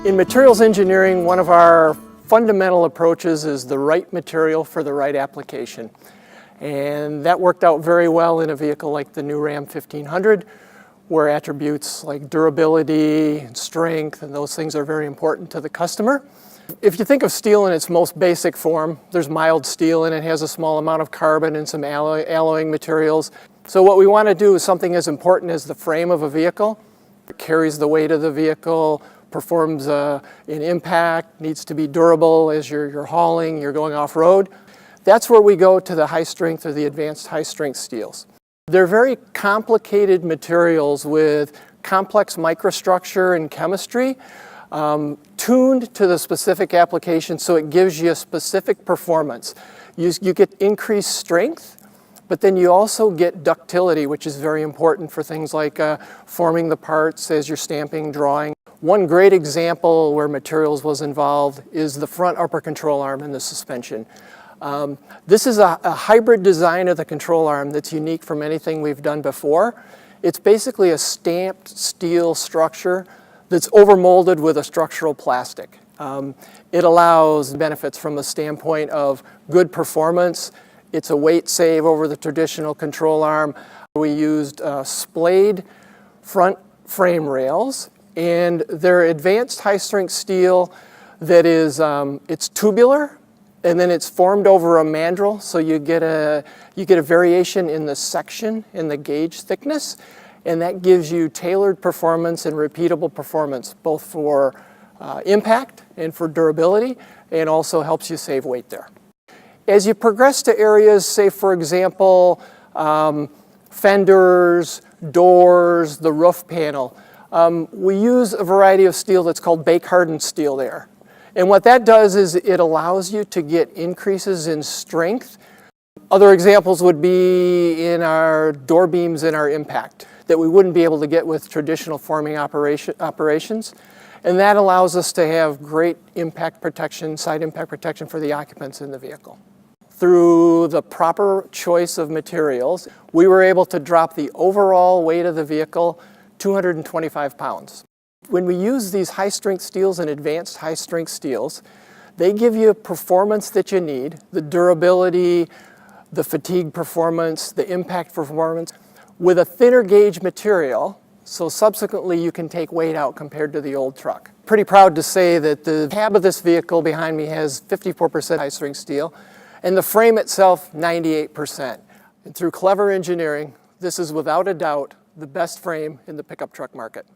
In materials engineering, one of our fundamental approaches is the right material for the right application. And that worked out very well in a vehicle like the new Ram 1500, where attributes like durability and strength and those things are very important to the customer. If you think of steel in its most basic form, there's mild steel and it has a small amount of carbon and some alloying materials. So what we want to do is something as important as the frame of a vehicle. It carries the weight of the vehicle, performs an impact, needs to be durable as you're hauling, you're going off-road. That's where we go to the high strength or the advanced high strength steels. They're very complicated materials with complex microstructure and chemistry, tuned to the specific application so it gives you a specific performance. You get increased strength, but then you also get ductility, which is very important for things like forming the parts as you're stamping, drawing. One great example where materials was involved is the front upper control arm and the suspension. This is a hybrid design of the control arm that's unique from anything we've done before. It's basically a stamped steel structure that's overmolded with a structural plastic. It allows benefits from the standpoint of good performance. It's a weight save over the traditional control arm. We used splayed front frame rails, and they're advanced high-strength steel that is, it's tubular, and then it's formed over a mandrel, so you get a variation in the section, in the gauge thickness, and that gives you tailored performance and repeatable performance, both for impact and for durability, and also helps you save weight there. As you progress to areas, say for example, fenders, doors, the roof panel, we use a variety of steel that's called bake-hardened steel there. And what that does is it allows you to get increases in strength. Other examples would be in our door beams and our impact that we wouldn't be able to get with traditional forming operations. And that allows us to have great impact protection, side impact protection for the occupants in the vehicle. Through the proper choice of materials, we were able to drop the overall weight of the vehicle 225 pounds. When we use these high-strength steels and advanced high-strength steels, they give you performance that you need, the durability, the fatigue performance, the impact performance, with a thinner gauge material, so subsequently you can take weight out compared to the old truck. Pretty proud to say that the cab of this vehicle behind me has 54% high-strength steel, and the frame itself 98%. And through clever engineering, this is without a doubt the best frame in the pickup truck market.